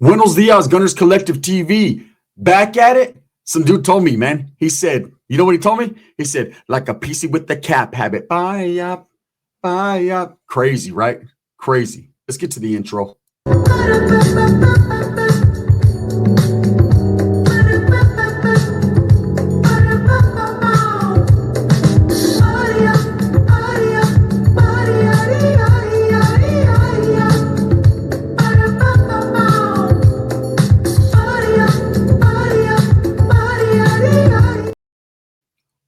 Buenos dias, Gunners Collective TV. Back at it. Some dude told me, man. He said, you know what he told me? He said, like a PC with the cap habit. Buy up, buy up. Crazy, right? Crazy. Let's get to the intro.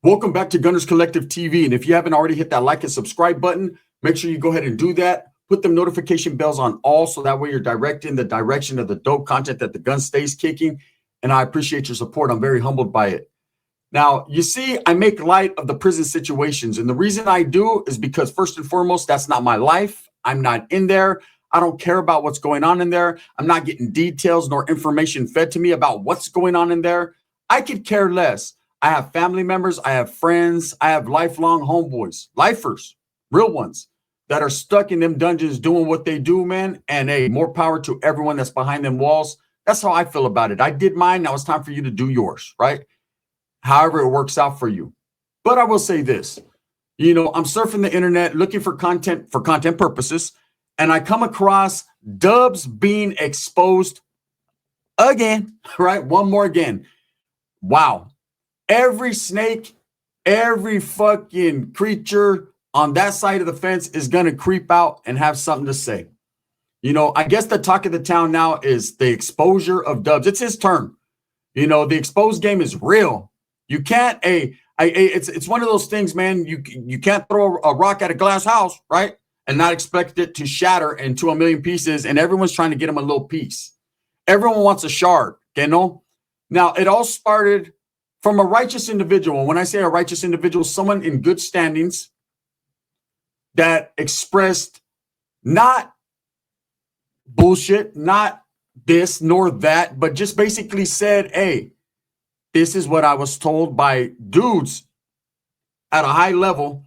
Welcome back to Gunners Collective TV. And if you haven't already hit that like and subscribe button, make sure you go ahead and do that. Put the notification bells on all so that way you're directing the direction of the dope content that the gun stays kicking. And I appreciate your support. I'm very humbled by it. Now, you see, I make light of the prison situations. And the reason I do is because first and foremost, that's not my life. I'm not in there. I don't care about what's going on in there. I'm not getting details nor information fed to me about what's going on in there. I could care less. I have family members, I have friends, I have lifelong homeboys, lifers, real ones that are stuck in them dungeons doing what they do, man. And hey, more power to everyone that's behind them walls. That's how I feel about it. I did mine. Now it's time for you to do yours, right? However it works out for you. But I will say this, I'm surfing the internet looking for content purposes, and I come across Dubs being exposed again, right? One more again. Wow. Every snake, every fucking creature on that side of the fence is going to creep out and have something to say. I guess the talk of the town now is the exposure of Dubs. It's his turn. The exposed game is real. You can't, it's one of those things, man. You can't throw a rock at a glass house, right? And not expect it to shatter into a million pieces. And everyone's trying to get him a little piece. Everyone wants a shard, Now, it all started from a righteous individual. When I say a righteous individual, someone in good standings that expressed not bullshit, not this nor that, but just basically said, hey, this is what I was told by dudes at a high level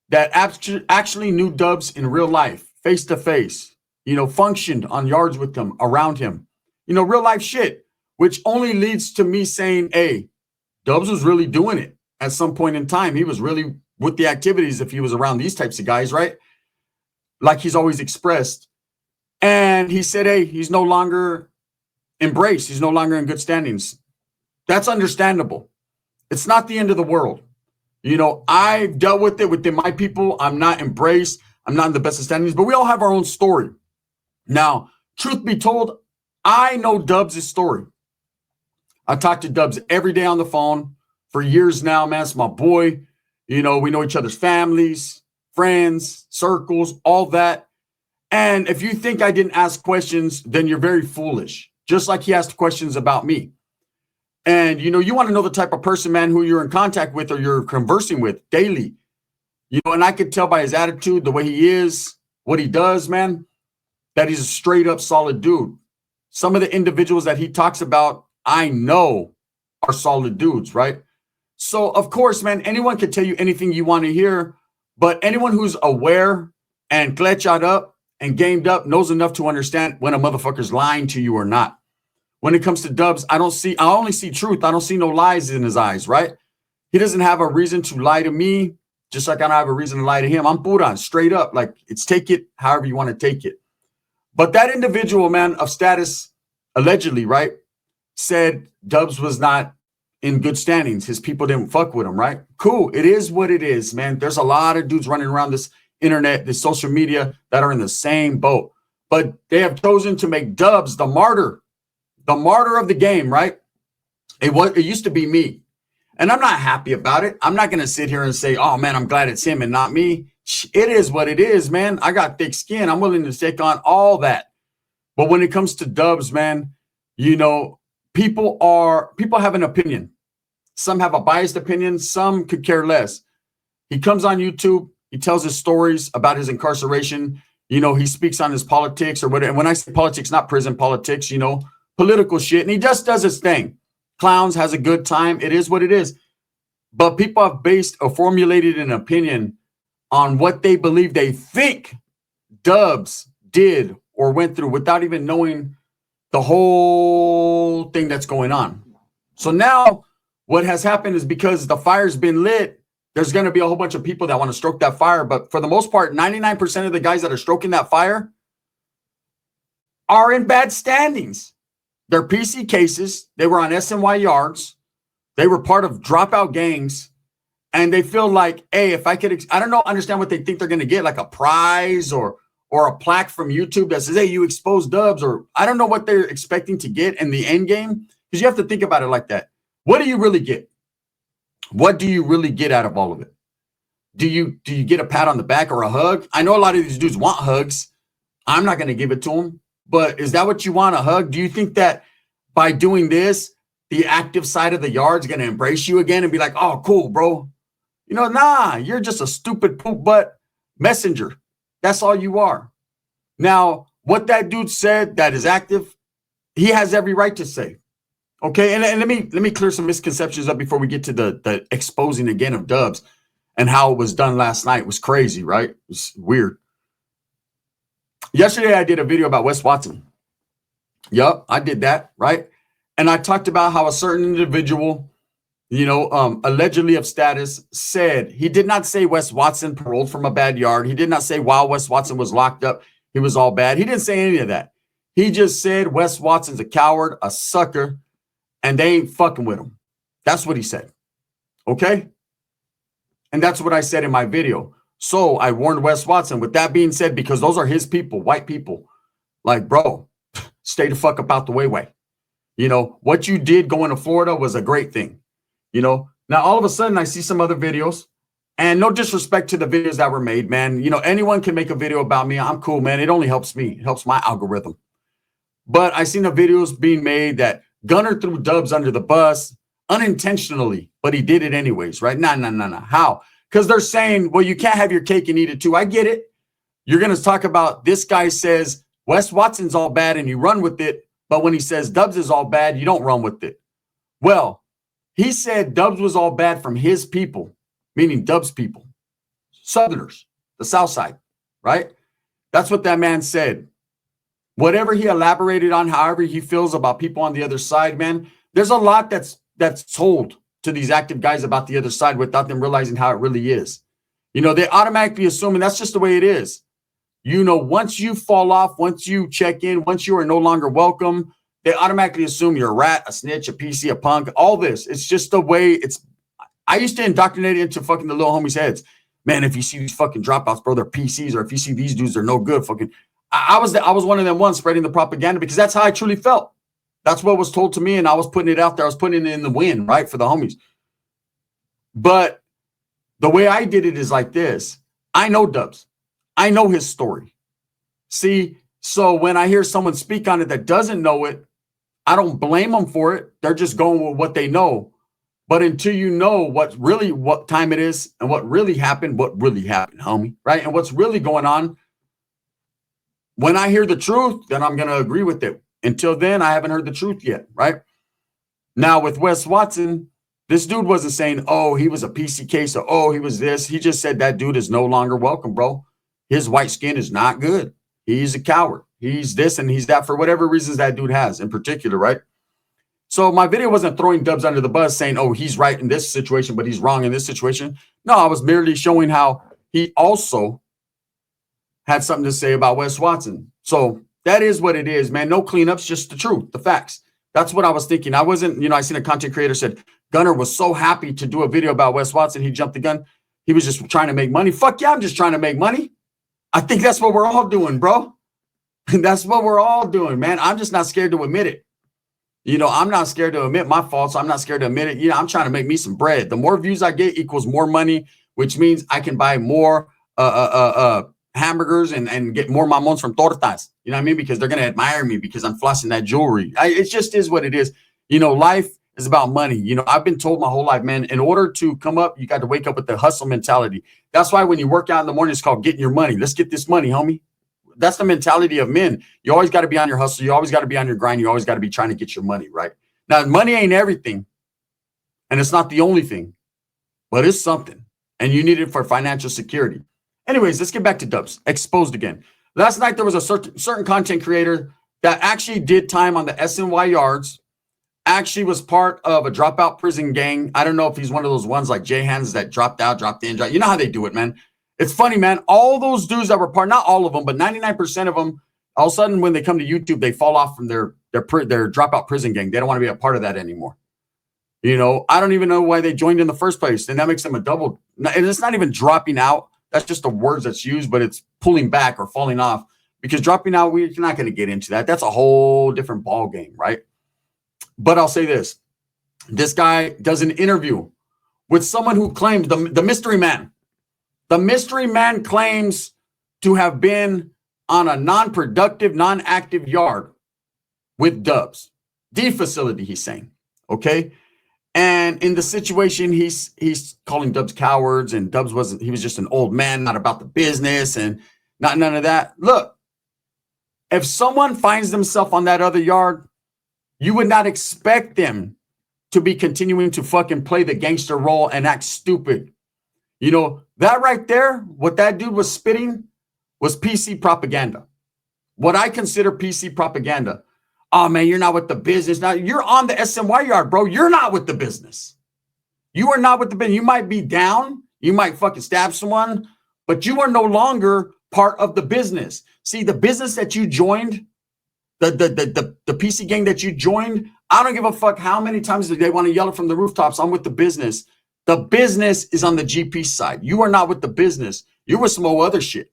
that actually knew Dubs in real life, face to face, functioned on yards with him, around him, real life shit, which only leads to me saying, hey, Dubs was really doing it at some point in time. He was really with the activities if he was around these types of guys, right? Like he's always expressed. And he said, hey, he's no longer embraced. He's no longer in good standings. That's understandable. It's not the end of the world. I've dealt with it within my people. I'm not embraced. I'm not in the best of standings, but we all have our own story. Now, truth be told, I know Dubs' story. I talk to Dubs every day on the phone for years now, man. It's my boy. We know each other's families, friends, circles, all that. And if you think I didn't ask questions, then you're very foolish. Just like he asked questions about me. And, you want to know the type of person, man, who you're in contact with or you're conversing with daily. And I could tell by his attitude, the way he is, what he does, man, that he's a straight up solid dude. Some of the individuals that he talks about, I know are solid dudes, right? So, of course, man, anyone can tell you anything you want to hear, but anyone who's aware and glitchad up and gamed up knows enough to understand when a motherfucker's lying to you or not. When it comes to Dubs, I only see truth. I don't see no lies in his eyes, right? He doesn't have a reason to lie to me, just like I don't have a reason to lie to him. I'm Buddha, straight up. Like, it's take it however you want to take it. But that individual, man, of status, allegedly, right, said Dubs was not in good standings. His people didn't fuck with him, right? Cool. It is what it is, man. There's a lot of dudes running around this internet, this social media that are in the same boat. But they have chosen to make Dubs the martyr of the game, right? It used to be me. And I'm not happy about it. I'm not going to sit here and say, oh, man, I'm glad it's him and not me. It is what it is, man. I got thick skin. I'm willing to take on all that. But when it comes to Dubs, man, people have an opinion. Some have a biased opinion. Some could care less. He comes on YouTube. He tells his stories about his incarceration. He speaks on his politics or whatever. And when I say politics, not prison politics, political shit. And he just does his thing. Clowns, has a good time. It is what it is. But people have based or formulated an opinion on what they believe they think Dubs did or went through without even knowing the whole thing that's going on. So now what has happened is because the fire's been lit, there's going to be a whole bunch of people that want to stroke that fire. But for the most part, 99% of the guys that are stroking that fire are in bad standings. They're PC cases. They were on SNY yards. They were part of dropout gangs. And they feel like, hey, if I could, I don't know, understand what they think they're going to get, like a prize or a plaque from YouTube that says, hey, you exposed Dubs, or I don't know what they're expecting to get in the end game. Because you have to think about it like that. What do you really get? What do you really get out of all of it? Do you get a pat on the back or a hug? I know a lot of these dudes want hugs. I'm not going to give it to them. But is that what you want, a hug? Do you think that by doing this, the active side of the yard is going to embrace you again and be like, oh, cool, bro? You know, nah, you're just a stupid poop butt messenger. That's all you are. Now, what that dude said that is active, he has every right to say. Okay, and let me clear some misconceptions up before we get to the exposing again of Dubs and how it was done last night. It was crazy, right? It was weird. Yesterday, I did a video about Wes Watson. Yup, I did that, right? And I talked about how a certain individual, allegedly of status, said, he did not say Wes Watson paroled from a bad yard. He did not say while Wes Watson was locked up, he was all bad. He didn't say any of that. He just said Wes Watson's a coward, a sucker, and they ain't fucking with him. That's what he said. Okay? And that's what I said in my video. So I warned Wes Watson. With that being said, because those are his people, white people, like, bro, stay the fuck up out the way. What you did going to Florida was a great thing. Now all of a sudden I see some other videos, and no disrespect to the videos that were made, man. Anyone can make a video about me. I'm cool, man. It only helps me. It helps my algorithm. But I seen the videos being made that Gunner threw Dubs under the bus unintentionally, but he did it anyways, right? Nah. How? Because they're saying, well, you can't have your cake and eat it too. I get it. You're going to talk about this guy says Wes Watson's all bad and you run with it. But when he says Dubs is all bad, you don't run with it. Well, he said Dubs was all bad from his people, meaning Dubs people, Southerners, the South Side, right? That's what that man said. Whatever he elaborated on, however he feels about people on the other side, man, there's a lot that's told to these active guys about the other side without them realizing how it really is. They automatically assume, and that's just the way it is. Once you fall off, once you check in, once you are no longer welcome, they automatically assume you're a rat, a snitch, a PC, a punk, all this. It's just the way it's. I used to indoctrinate it into fucking the little homies' heads. Man, if you see these fucking dropouts, bro, they're PCs, or if you see these dudes, they're no good. Fucking, I was one of them ones spreading the propaganda because that's how I truly felt. That's what was told to me, and I was putting it out there. I was putting it in the wind, right, for the homies. But the way I did it is like this. I know Dubs. I know his story. See, so when I hear someone speak on it that doesn't know it, I don't blame them for it. They're just going with what they know. But until you know what time it is and what really happened, homie, right? And what's really going on, when I hear the truth, then I'm going to agree with it. Until then, I haven't heard the truth yet, right? Now, with Wes Watson, this dude wasn't saying, oh, he was a PC case, or oh, he was this. He just said that dude is no longer welcome, bro. His white skin is not good. He's a coward. He's this and he's that for whatever reasons that dude has in particular, right? So my video wasn't throwing Dubs under the bus saying, oh, he's right in this situation, but he's wrong in this situation. No, I was merely showing how he also had something to say about Wes Watson. So that is what it is, man. No cleanups, just the truth, the facts. That's what I was thinking. I wasn't, I seen a content creator said Gunner was so happy to do a video about Wes Watson. He jumped the gun. He was just trying to make money. Fuck yeah, I'm just trying to make money. I think that's what we're all doing, bro. That's what we're all doing, man. I'm just not scared to admit it. I'm not scared to admit my faults. I'm not scared to admit it. I'm trying to make me some bread. The more views I get equals more money, which means I can buy more hamburgers and get more mamons from tortas. You know what I mean? Because they're going to admire me because I'm flossing that jewelry. It just is what it is. Life is about money. I've been told my whole life, man, in order to come up, you got to wake up with the hustle mentality. That's why when you work out in the morning, it's called getting your money. Let's get this money, homie. That's the mentality of men. You always got to be on your hustle. You always got to be on your grind. You always got to be trying to get your money, right? Now, money ain't everything, and it's not the only thing, but it's something, and you need it for financial security. Anyways, let's get back to Dubs. Exposed again. Last night, there was a certain content creator that actually did time on the SNY yards, actually was part of a dropout prison gang. I don't know if he's one of those ones like Jay Hands that dropped out, dropped in. You know how they do it, man. It's funny, man. All those dudes that were part, not all of them, but 99% of them, all of a sudden when they come to YouTube, they fall off from their dropout prison gang. They don't want to be a part of that anymore. You know, I don't even know why they joined in the first place. And that makes them a double. And it's not even dropping out. That's just the words that's used, but it's pulling back or falling off. Because dropping out, we're not going to get into that. That's a whole different ball game, right? But I'll say this. This guy does an interview with someone who claims, the mystery man. The mystery man claims to have been on a non-productive, non-active yard with Dubs. The facility, he's saying. Okay? And in the situation, he's calling Dubs cowards, and Dubs he was just an old man, not about the business, and none of that. Look, if someone finds themselves on that other yard, you would not expect them to be continuing to fucking play the gangster role and act stupid. You know, that right there, what that dude was spitting was PC propaganda. What I consider PC propaganda. Oh, man, you're not with the business. Now, you're on the SNY yard, bro. You're not with the business. You are not with the business. You might be down. You might fucking stab someone, but you are no longer part of the business. See, the business that you joined, the PC gang that you joined, I don't give a fuck how many times they want to yell it from the rooftops. I'm with the business. The business is on the GP side. You are not with the business. You're with some old other shit.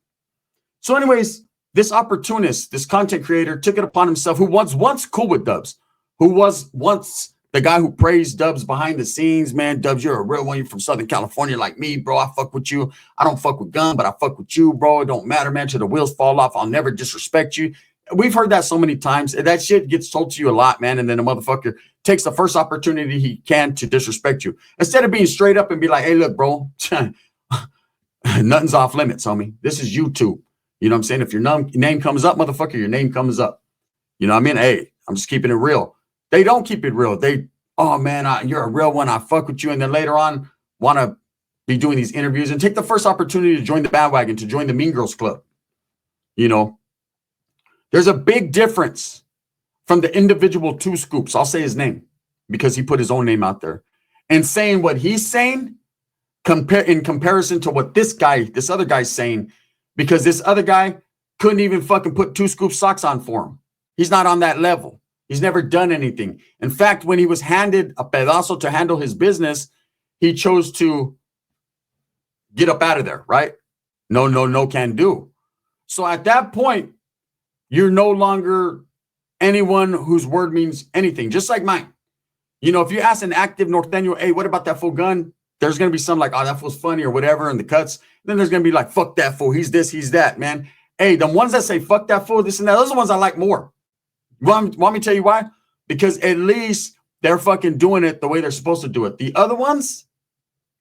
So anyways, this opportunist, this content creator took it upon himself, who was once cool with Dubs, who was once the guy who praised Dubs behind the scenes. Man, Dubs, you're a real one. You're from Southern California like me, bro. I fuck with you. I don't fuck with Gun, but I fuck with you, bro. It don't matter, man, till the wheels fall off. I'll never disrespect you. We've heard that so many times. That shit gets told to you a lot, man. And then a motherfucker takes the first opportunity he can to disrespect you. Instead of being straight up and be like, hey, look, bro, nothing's off limits, homie. This is YouTube. You know what I'm saying? If your name comes up, motherfucker, your name comes up. You know what I mean? Hey, I'm just keeping it real. They don't keep it real. Oh, man, you're a real one. I fuck with you. And then later on, want to be doing these interviews and take the first opportunity to join the bandwagon, to join the Mean Girls Club. You know, there's a big difference from the individual Two Scoops. I'll say his name because he put his own name out there, and saying what he's saying in comparison to what this other guy's saying, because this other guy couldn't even fucking put Two Scoop socks on for him. He's not on that level. He's never done anything. In fact, when he was handed a pedazo to handle his business, he chose to get up out of there, right? No can do. So at that point, you're no longer anyone whose word means anything, just like mine. You know, if you ask an active Norteño, hey, what about that fool Gun? There's going to be some like, oh, that fool's funny or whatever in the cuts. Then there's going to be like, fuck that fool. He's this, he's that, man. Hey, the ones that say, fuck that fool, this and that, those are the ones I like more. Want me to tell you why? Because at least they're fucking doing it the way they're supposed to do it. The other ones,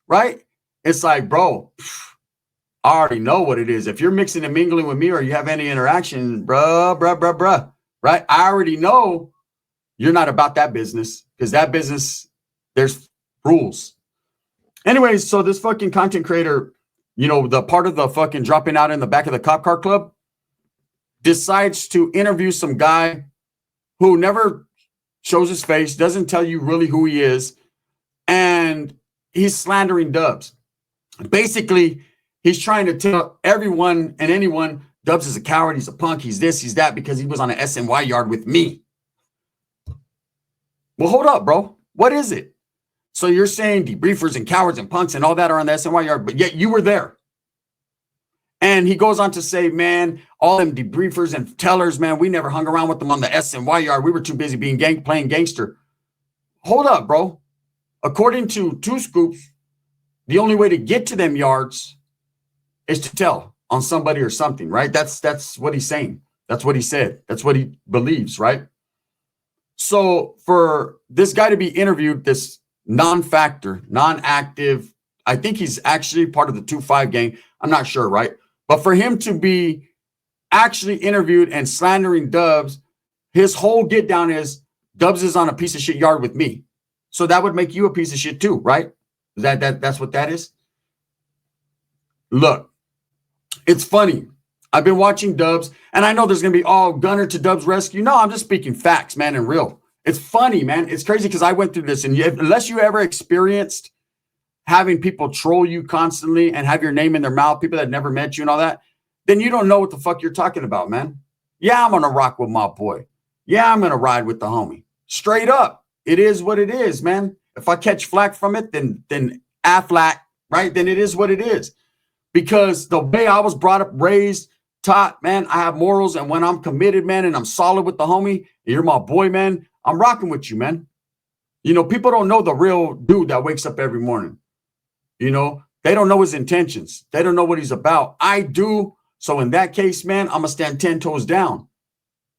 right? It's like, bro, I already know what it is. If you're mixing and mingling with me or you have any interaction, bruh, right? I already know you're not about that business, because that business, there's rules. Anyways, so this fucking content creator, you know, the part of the fucking dropping out in the back of the cop car club, decides to interview some guy who never shows his face, doesn't tell you really who he is, and he's slandering Dubs. Basically, he's trying to tell everyone and anyone Dubs is a coward, he's a punk, he's this, he's that, because he was on an SNY yard with me. Well, hold up, bro. What is it? So you're saying debriefers and cowards and punks and all that are on the SNY yard, but yet you were there. And he goes on to say, man, all them debriefers and tellers, man, we never hung around with them on the SNY yard. We were too busy being playing gangster. Hold up, bro. According to Two Scoops, the only way to get to them yards is to tell on somebody or something, right? That's what he's saying. That's what he said. That's what he believes, right? So for this guy to be interviewed, this non-factor, non-active, I think he's actually part of the 2-5 gang. I'm not sure, right? But for him to be actually interviewed and slandering Dubs, his whole get down is Dubs is on a piece of shit yard with me. So that would make you a piece of shit too, right? That's what that is? Look, it's funny. I've been watching Dubs, and I know there's going to be all Gunner to Dubs rescue. No, I'm just speaking facts, man, and real. It's funny, man. It's crazy because I went through this, and unless you ever experienced having people troll you constantly and have your name in their mouth, people that never met you and all that, then you don't know what the fuck you're talking about, man. Yeah, I'm going to rock with my boy. Yeah, I'm going to ride with the homie. Straight up. It is what it is, man. If I catch flack from it, then Aflac, right? Then it is what it is. Because the way I was brought up, raised, taught, man, I have morals. And when I'm committed, man, and I'm solid with the homie, and you're my boy, man, I'm rocking with you, man. You know, people don't know the real dude that wakes up every morning. You know, they don't know his intentions. They don't know what he's about. I do. So in that case, man, I'm going to stand 10 toes down.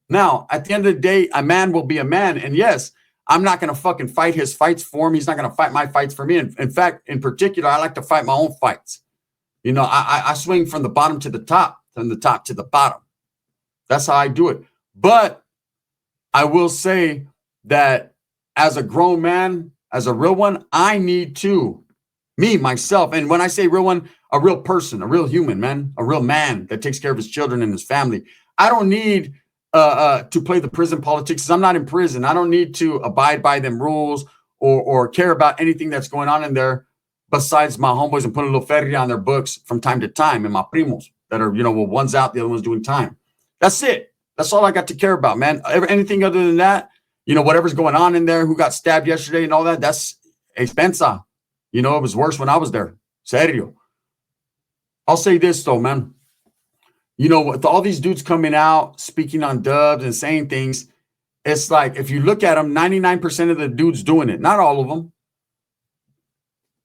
Now, at the end of the day, a man will be a man. And yes, I'm not going to fucking fight his fights for him. He's not going to fight my fights for me. In fact, in particular, I like to fight my own fights. You know, I swing from the bottom to the top, from the top to the bottom. That's how I do it. But I will say that as a grown man, as a real one, I need to, me, myself, and when I say real one, a real person, a real human, man, a real man that takes care of his children and his family. I don't need to play the prison politics because I'm not in prison. I don't need to abide by them rules or care about anything that's going on in there besides my homeboys and putting a little feria on their books from time to time and my primos that are, you know, well, one's out, the other one's doing time. That's it. That's all I got to care about, man. Anything other than that, you know, whatever's going on in there, who got stabbed yesterday and all that, that's expensa. You know, it was worse when I was there. Serio. I'll say this, though, man. You know, with all these dudes coming out, speaking on Dubs and saying things, it's like, if you look at them, 99% of the dudes doing it, not all of them,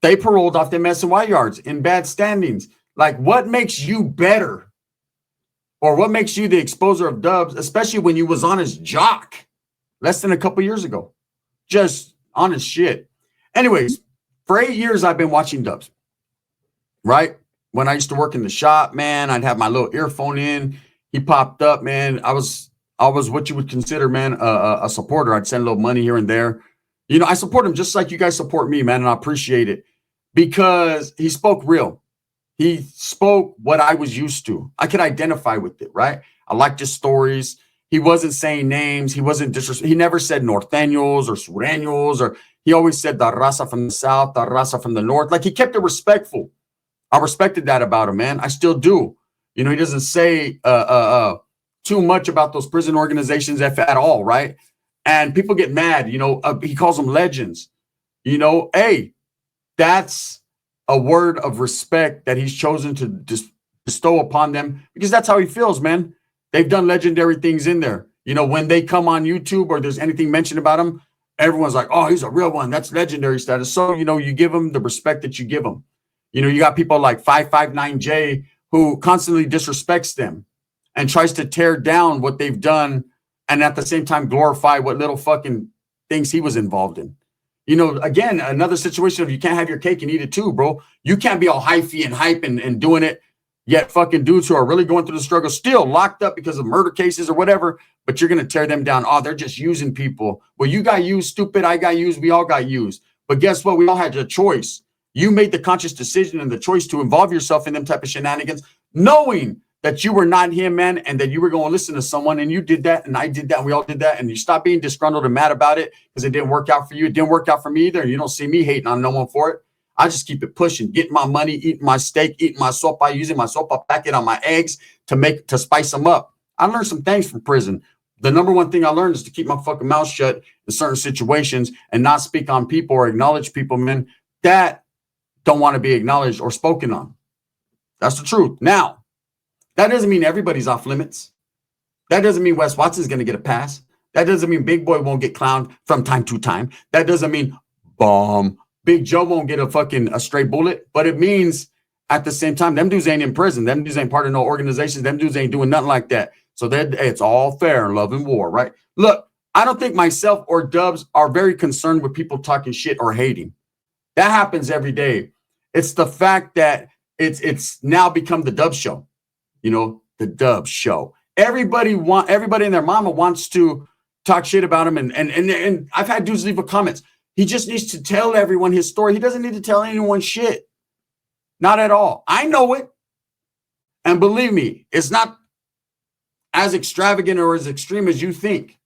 they paroled off their SNY yards in bad standings. Like, what makes you better? Or what makes you the exposer of Dubs, especially when you was on his jock less than a couple years ago? Just honest shit. Anyways, for 8 years, I've been watching Dubs, right? When I used to work in the shop, man, I'd have my little earphone in. He popped up, man. I was what you would consider, man, a supporter. I'd send a little money here and there. You know, I support him just like you guys support me, man, and I appreciate it because he spoke real. He spoke what I was used to. I could identify with it, right? I liked his stories. He wasn't saying names. He wasn't disrespectful. He never said Norteños or Sureños, or he always said the raza from the south, the raza from the north. Like, he kept it respectful. I respected that about him, man. I still do. You know, he doesn't say too much about those prison organizations if at all, right? And people get mad. You know, he calls them legends. You know, hey, that's a word of respect that he's chosen to bestow upon them because that's how he feels, man. They've done legendary things in there. You know, when they come on YouTube or there's anything mentioned about him, everyone's like, oh, he's a real one. That's legendary status. So, you know, you give him the respect that you give him. You know, you got people like 559J who constantly disrespects them and tries to tear down what they've done and at the same time glorify what little fucking things he was involved in. You know, again, another situation of you can't have your cake and eat it too, bro. You can't be all hyphy and hype and doing it, yet fucking dudes who are really going through the struggle still locked up because of murder cases or whatever, but you're going to tear them down. Oh, they're just using people. Well, you got used, stupid. I got used. We all got used. But guess what? We all had a choice. You made the conscious decision and the choice to involve yourself in them type of shenanigans, knowing that you were not him, man, and that you were going to listen to someone, and you did that, and I did that, and we all did that, and you stopped being disgruntled and mad about it because it didn't work out for you. It didn't work out for me either, and you don't see me hating on no one for it. I just keep it pushing, getting my money, eating my steak, eating my sopa, using my sopa packet on my eggs to spice them up. I learned some things from prison. The number one thing I learned is to keep my fucking mouth shut in certain situations and not speak on people or acknowledge people, man, that don't want to be acknowledged or spoken on. That's the truth. Now, that doesn't mean everybody's off limits. That doesn't mean Wes Watson's going to get a pass. That doesn't mean Big Boy won't get clowned from time to time. That doesn't mean Big Joe won't get a stray bullet. But it means at the same time, them dudes ain't in prison. Them dudes ain't part of no organizations. Them dudes ain't doing nothing like that. So that it's all fair in love and war, right? Look, I don't think myself or Dubs are very concerned with people talking shit or hating. That happens every day. It's the fact that it's now become the Dubs show. You know, the Dubs show. Everybody and their mama wants to talk shit about him. And I've had dudes leave comments. He just needs to tell everyone his story. He doesn't need to tell anyone shit. Not at all. I know it. And believe me, it's not as extravagant or as extreme as you think.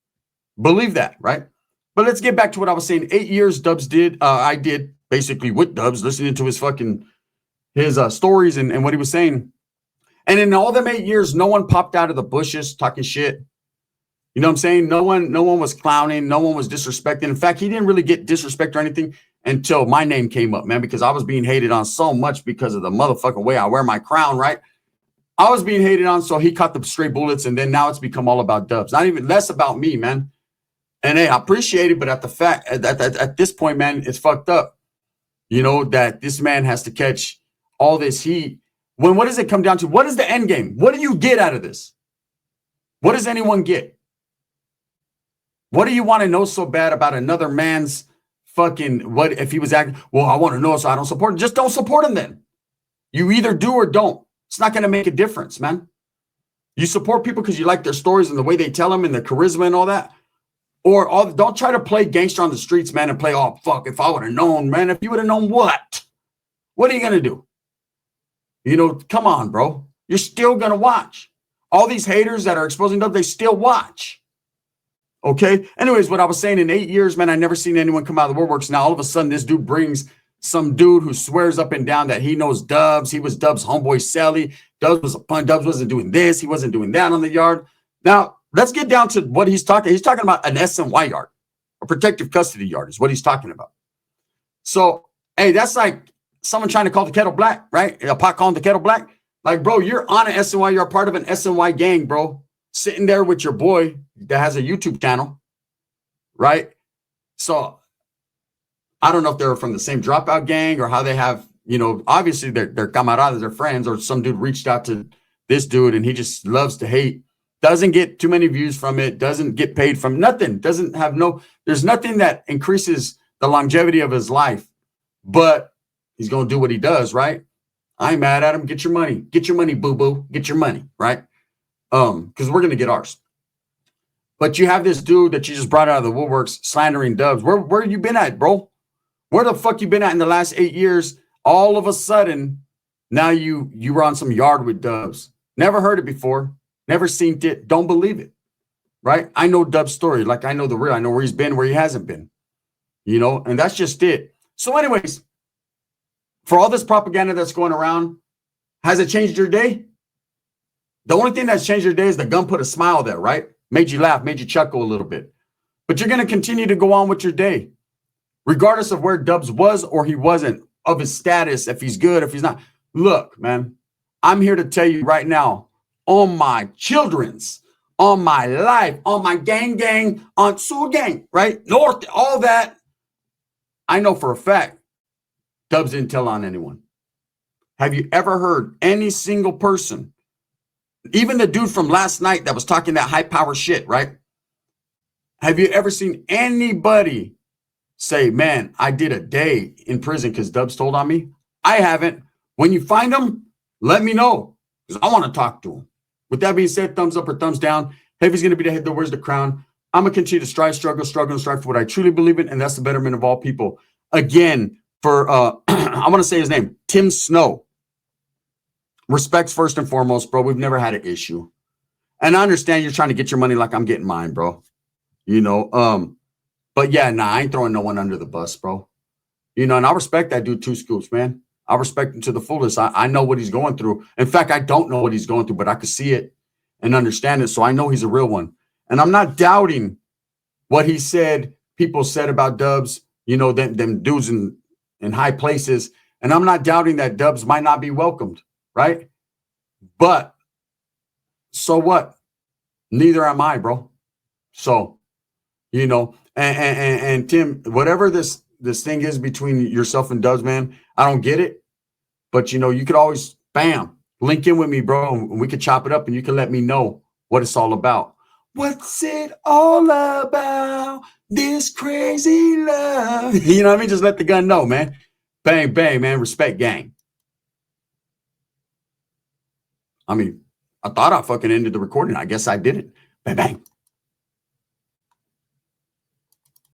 Believe that, right? But let's get back to what I was saying. 8 years Dubs did. I did basically with Dubs, listening to his stories and what he was saying. And in all them 8 years, no one popped out of the bushes talking shit. You know what I'm saying? No one was clowning. No one was disrespecting. In fact, he didn't really get disrespect or anything until my name came up, man, because I was being hated on so much because of the motherfucking way I wear my crown, right? I was being hated on, so he caught the straight bullets, and then now it's become all about Dubs. Not even less about me, man. And hey, I appreciate it, but at this point, man, it's fucked up. You know, that this man has to catch all this heat. What does it come down to? What is the end game? What do you get out of this? What does anyone get? What do you want to know so bad about another man's fucking, what if he was acting, well, I want to know so I don't support him. Just don't support him then. You either do or don't. It's not going to make a difference, man. You support people because you like their stories and the way they tell them and their charisma and all that. Or don't try to play gangster on the streets, man, and play, oh, fuck, if I would have known, man. If you would have known what? What are you going to do? You know, come on, bro. You're still going to watch. All these haters that are exposing them, they still watch. Okay. Anyways, what I was saying, in 8 years, man, I never seen anyone come out of the woodworks. Now, all of a sudden, this dude brings some dude who swears up and down that he knows Dubs. He was Dubs' homeboy, Sally. Dubs was a pun. Dubs wasn't doing this. He wasn't doing that on the yard. Now, let's get down to what he's talking. He's talking about an SNY yard, a protective custody yard is what he's talking about. So, hey, that's like someone trying to call the kettle black, right? A pot calling the kettle black. Like, bro, you're on an SNY. You're a part of an SNY gang, bro. Sitting there with your boy that has a YouTube channel, right? So I don't know if they're from the same dropout gang or how they have, you know, obviously they're camaradas, they're friends, or some dude reached out to this dude and he just loves to hate. Doesn't get too many views from it, doesn't get paid from nothing, there's nothing that increases the longevity of his life, but he's going to do what he does, right? I ain't mad at him. Get your money, boo-boo, get your money, right? Because we're going to get ours. But you have this dude that you just brought out of the woodworks slandering Dubs. Where you been at, bro? Where the fuck you been at in the last 8 years? All of a sudden, now you were on some yard with Dubs. Never heard it before. Never seen it. Don't believe it, right? I know Dub's story. Like, I know the real. I know where he's been, where he hasn't been, you know, and that's just it. So anyways, for all this propaganda that's going around, has it changed your day? The only thing that's changed your day is the gun put a smile there, right? Made you laugh, made you chuckle a little bit. But you're going to continue to go on with your day, regardless of where Dubs was or he wasn't, of his status, if he's good, if he's not. Look, man, I'm here to tell you right now, on my children's, on my life, on my gang, on Sioux gang, right? North, all that. I know for a fact, Dubs didn't tell on anyone. Have you ever heard any single person, even the dude from last night that was talking that high power shit, right? Have you ever seen anybody say, man, I did a day in prison because Dubs told on me? I haven't. When you find them, let me know because I want to talk to them. With that being said, thumbs up or thumbs down. Heavy's going to be the head that wears the crown. I'm going to continue to strive, struggle, and strive for what I truly believe in, and that's the betterment of all people. Again, for, I want to say his name, Tim Snow. Respects first and foremost, bro. We've never had an issue. And I understand you're trying to get your money like I'm getting mine, bro. You know, but yeah, nah, I ain't throwing no one under the bus, bro. You know, and I respect that dude, Two Scoops, man. I respect him to the fullest. I know what he's going through. In fact, I don't know what he's going through, but I could see it and understand it. So I know he's a real one. And I'm not doubting what he said, people said about Dubs, you know, them dudes in high places. And I'm not doubting that Dubs might not be welcomed, right? But so what? Neither am I, bro. So, you know, and Tim, whatever this thing is between yourself and Dubs, man, I don't get it. But, you know, you could always, bam, link in with me, bro, and we could chop it up and you can let me know what it's all about. What's it all about? This crazy love. You know what I mean? Just let the gun know, man. Bang, bang, man. Respect gang. I mean, I thought I fucking ended the recording. I guess I didn't. Bang, bang.